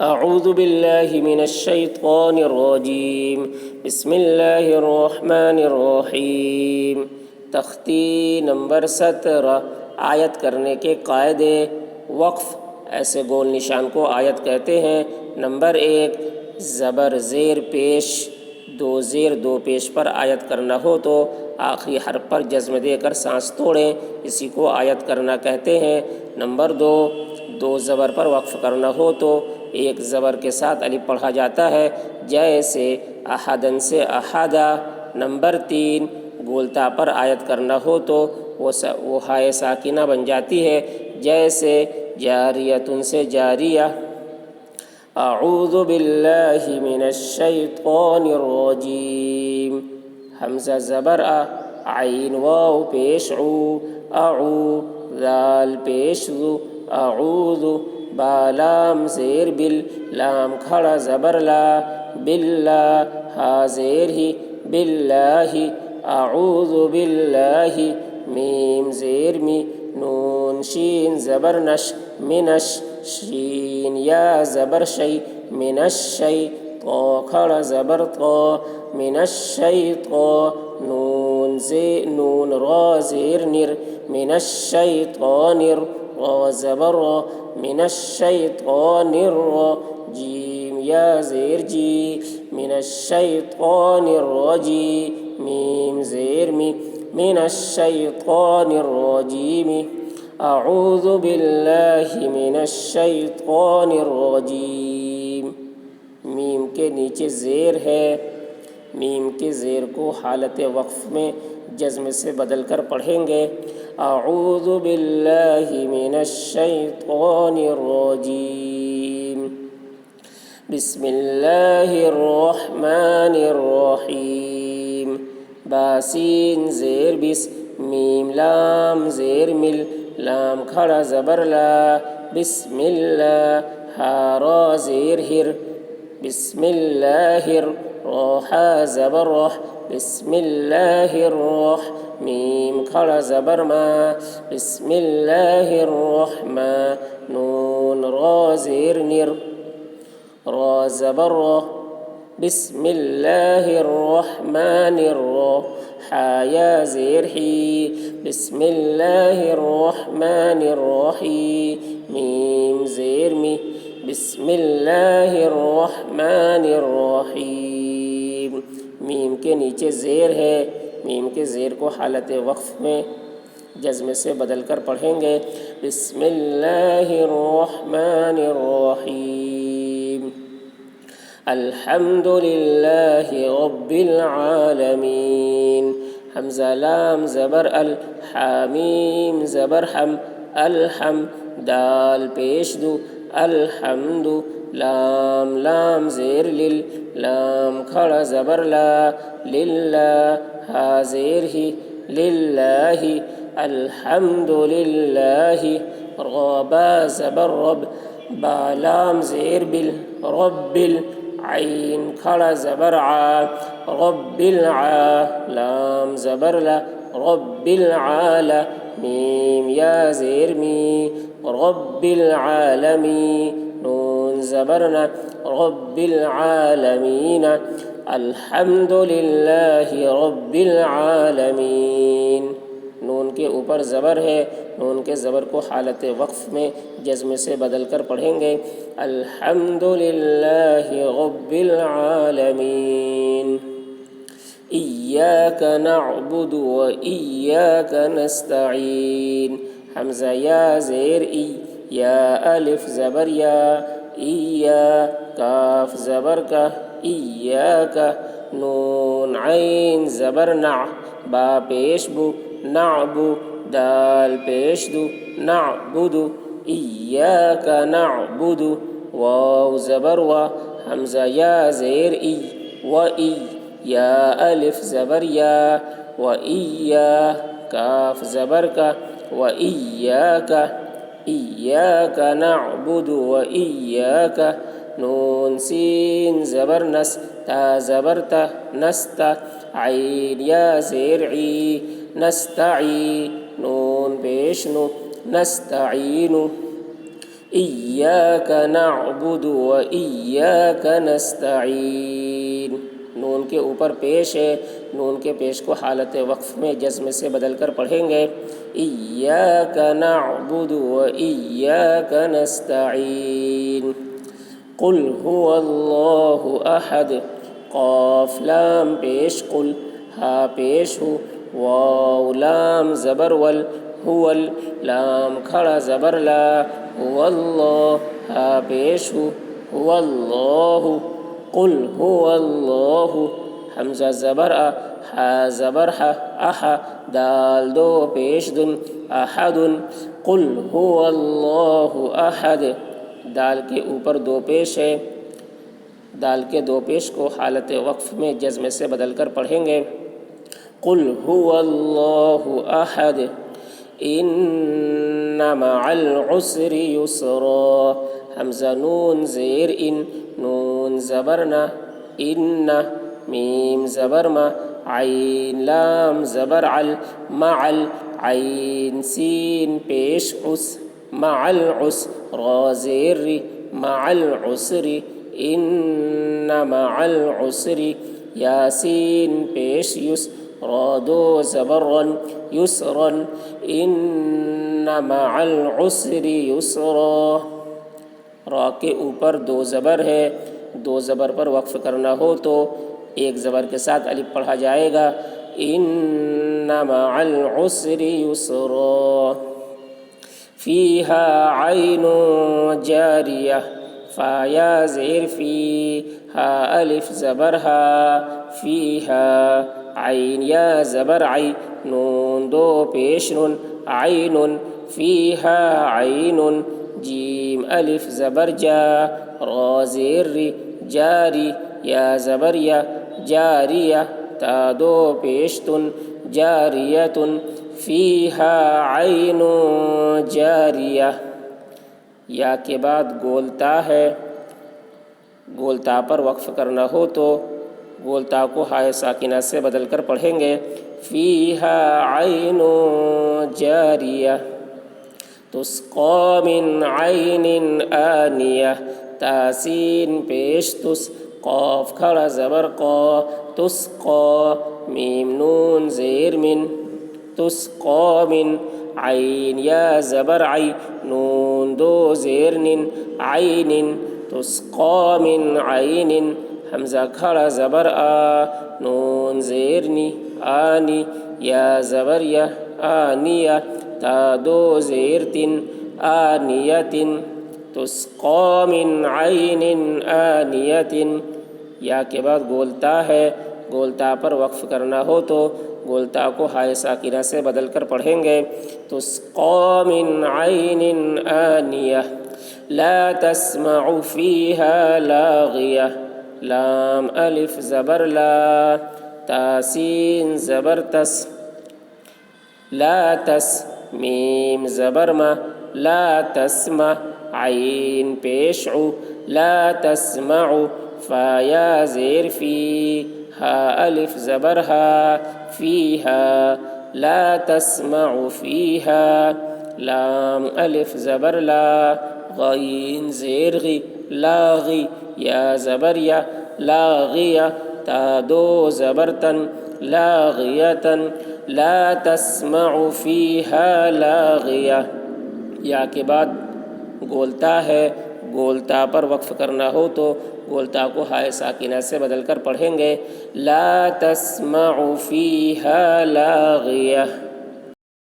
अऊज़ु बिल्लाहि मिनश्शैतानिर्रजीम बिस्मिल्लाहिर्रहमानिर्रहीम। तख्ती नंबर 17। आयत करने के कायदे। वक्फ़, ऐसे गोल निशान को आयत कहते हैं। नंबर 1, ज़बर ज़ेर पेश, दो ज़ेर दो पेश पर आयत करना हो तो आखिरी हर्फ पर जज़्म देकर सांस तोड़ें, इसी को आयत करना कहते हैं। नंबर 2, दो ज़बर पर वक्फ़ करना हो तो एक ज़बर के साथ अलिफ पढ़ा जाता है, जैसे अहदन से अहदा। नंबर 3, गोलता पर आयत करना हो तो वो हाय साकिना बन जाती है, जैसे जारियतुन से जारिया। अऊज़ु बिल्लाहि मिनश्शैतानिर्रजीम। हमज़ा ज़बर आ, आइन वाव पेश ऊ, अऊ ज़ाल पेश ज़ु, अऊज़ु। बालाम ज़ेर बिल, लाम खड़ा ज़बर ला, बिल्ला हा ज़ेर ही, बिल्लाहि। अऊज़ु बिल्लाहि। मीम ज़ेर मी, नून शीन ज़बर नश, मिनश। शीन या ज़बर शै, मिनश्शै। तो खड़ा ज़बर तो, मिनश्शैतो। नून रा ज़ेर निर, मिनश्शैतानिर। रा ज़बर रा, मिनश्शैतानिर। जीम या ज़ेर जी, मिनश्शैतानिर्रजी। मीम ज़ेर मी, मिनश्शैतानिर्रजीम। अऊज़ु बिल्लाहि मिनश्शैतानिर्रजीम। मीम के नीचे ज़ेर है। मीम के ज़ेर को हालत वक्फ़ में जज़्म से बदल कर पढ़ेंगे। अऊज़ु बिल्लाहि मिनश्शैतानिर्रजीम। बिस्मिल्लाहिर्रहमानिर्रहीम। बासीन ज़ेर बिस, मीम लाम ज़ेर मिल, लाम खड़ा ज़बर ला, बिस्मिल्ला। हा रा ज़ेर हिर, बिस्मिल्लाहिर। रा हा ज़बर रह, बिस्मिल्लाहिर्रह। मीम खड़ा ज़बर मा, बिस्मिल्लाहिर्रहमा। नून रा ज़ेर निर, रा ज़बर रह, बिस्मिल्लाहिर्रहमानिर्रह। हा या ज़ेर ही, बिस्मिल्लाहिर्रहमानिर्रहीम। मीम ज़ेर मी, बिस्मिल्लाहिर्रहमानिर्रहीम। मीम के नीचे ज़ेर है। मीम के ज़ेर को हालत वक्फ़ में जज़्म से बदल कर पढ़ेंगे। बिस्मिल्लाहिर्रहमानिर्रहीम। अल्हम्दुलिल्लाहि रब्बिल आलमीन। हमज़ा लाम ज़बर अल, हामीम ज़बर हम, अलहम। दाल पेश दु, अलहम्दु। लाम लाम ज़ेर लिल, लाम खड़ा ज़बर ला, लिल्ला। हा ज़ेर ही, लिल्लाहि। अल्हम्दुलिल्लाहि। रा बा ज़बर रब, बालाम ज़ेर बिल, रब्बिल। आइन खड़ा ज़बर आ, रब्बिल आ। लाम ज़बर ला, रब्बिल आला। मीम या ज़ेर मी, रब्बिल आलमी। नून ज़बर न, रब्बिल आलमीन। अल्हम्दुलिल्लाहि रब्बिल आलमीन। नून के ऊपर ज़बर है। नून के ज़बर को हालत वक्फ़ में जज़्म से बदल कर पढ़ेंगे। अल्हम्दुलिल्लाहि रब्बिल आलमीन। इय्याक नअबुदु व इय्याक नस्तईन। हमज़ा या ज़ेर ई, या अलिफ ज़बर या, इया। काफ ज़बर का, इय्याक। नून आइन ज़बर ना, बा पेश बु, नअबु। दाल पेश दु, नअबुदु। इय्याक नअबुदु। वाव ज़बर वा, हमज़ा या ज़ेर ई, व ई। या अलिफ ज़बर या, व इया। काफ ज़बर का, व इय्याक। इय्याक नअबुदु व इय्याक। नून सीन ज़बर नस, ता ज़बर ता, नस्ता। आइन या ज़ेर ई, नस्तई। नून पेश नु, नस्तईनु। इय्याक नअबुदु व इय्याक नस्तईन। नून के ऊपर पेश है, नून के पेश को हालत वक्फ में जज़्म से बदल कर पढ़ेंगे। इय्याक नअबुदु व इय्याक नस्तईन। कुल हुवल्लाहु अहद। क़ाफ लाम पेश कुल, हा पेश हु, वाव लाम ज़बर वल, हुवल लाम खड़ा ज़बर ला, हुवल्लाह हा पेश हु, हुवल्लाहु। कुल हुवल्लाहु हमज़ा ज़बर आ, हा ज़बर हा, अहा दाल दो पेश दुन, अहदुन। कुल हुवल्लाहु अहद। दाल के ऊपर दो पेश है, दाल के दो पेश को हालत वक्फ में जज़्म से बदल कर पढ़ेंगे। कुल हुवल्लाहु अहद। इन्ना मअल उसरि युस्रा। हमज़ा नून ज़ेर इन, नून ज़बर ना, इन्ना मीम ज़बर मा, आइन लाम ज़बर अल, मअल आइन सीन पेश उस, मअल उस रा ज़ेर री, मअल उसरि। इन्ना मअल उसरि यासीन पेश युस, रा दो ज़बर रन, युसरन। इन्ना मअल उसरि युसरा। रा के ऊपर दो ज़बर है, दो ज़बर पर वक्फ़ करना हो तो एक ज़बर के साथ अलिफ पढ़ा जाएगा। इन्ना मअल उसरि युसरा। फ़ीहा ऐनुन जारिया। फ़ा या ज़ेर फ़ी, हा अलिफ ज़बर हा, फ़ीहा आइन या ज़बर आई, नून दो पेश नुन, आइनुन। फ़ीहा आइनुन जीम अलिफ ज़बर जा, रा ज़ेर री, जारी या ज़बर या, जारिया ता दो पेश तुन, जारियतुन। फ़ीहा ऐनुन जारिया। या के बाद गोलता है, गोलता पर वक्फ़ करना हो तो गोलता को हाय साकिना से बदल कर पढ़ेंगे। फ़ीहा ऐनुन जारिया। तुस्क़ा मिन ऐनिन आनिया। तासीन पेश तुस, क़ाफ खड़ा ज़बर क़ा, तुस्क़ा मीम नून ज़ेर मिन, तुस्क़ा मिन। आइन या ज़बर आई, नून दो ज़ेर निन, आइनिन। तुस्क़ा मिन आइनिन हमज़ा खड़ा ज़बर आ, नून ज़ेर नी, आनी या ज़बर या, आनिया ता दो ज़ेर तिन, आनियतिन। तुस्क़ा मिन आइनिन आनियतिन। या के बाद गोलता है, गोलता पर वक्फ़ करना हो तो गोलता को हाय साकिना से बदल कर पढ़ेंगे। तुस्क़ा मिन आइनिन आनिया। ला तस्मअु फ़ीहा लाग़िया। लाम अलिफ ज़बर ला, तासीन ज़बर तस, ला तस मीम ज़बर मा, ला तस्मा आइन पेश उ, ला तस्मअु। फ़ा या ज़ेर फ़ी, हा अलिफ ज़बर हा, फ़ीहा ला तस्मअु फ़ीहा। लाम अलिफ ज़बर ला, ग़ाइन ज़ेर ग़ी, लाग़ी या ज़बर या, लाग़िया ता दो ज़बर तन, लाग़ियतन। ला तस्मअु फ़ीहा लाग़िया। या के बाद गोलता है, गोलता पर वक्फ़ करना हो तो गोलता को हाय साकिना से बदल कर पढ़ेंगे। ला तस्मअु फ़ीहा लाग़िया।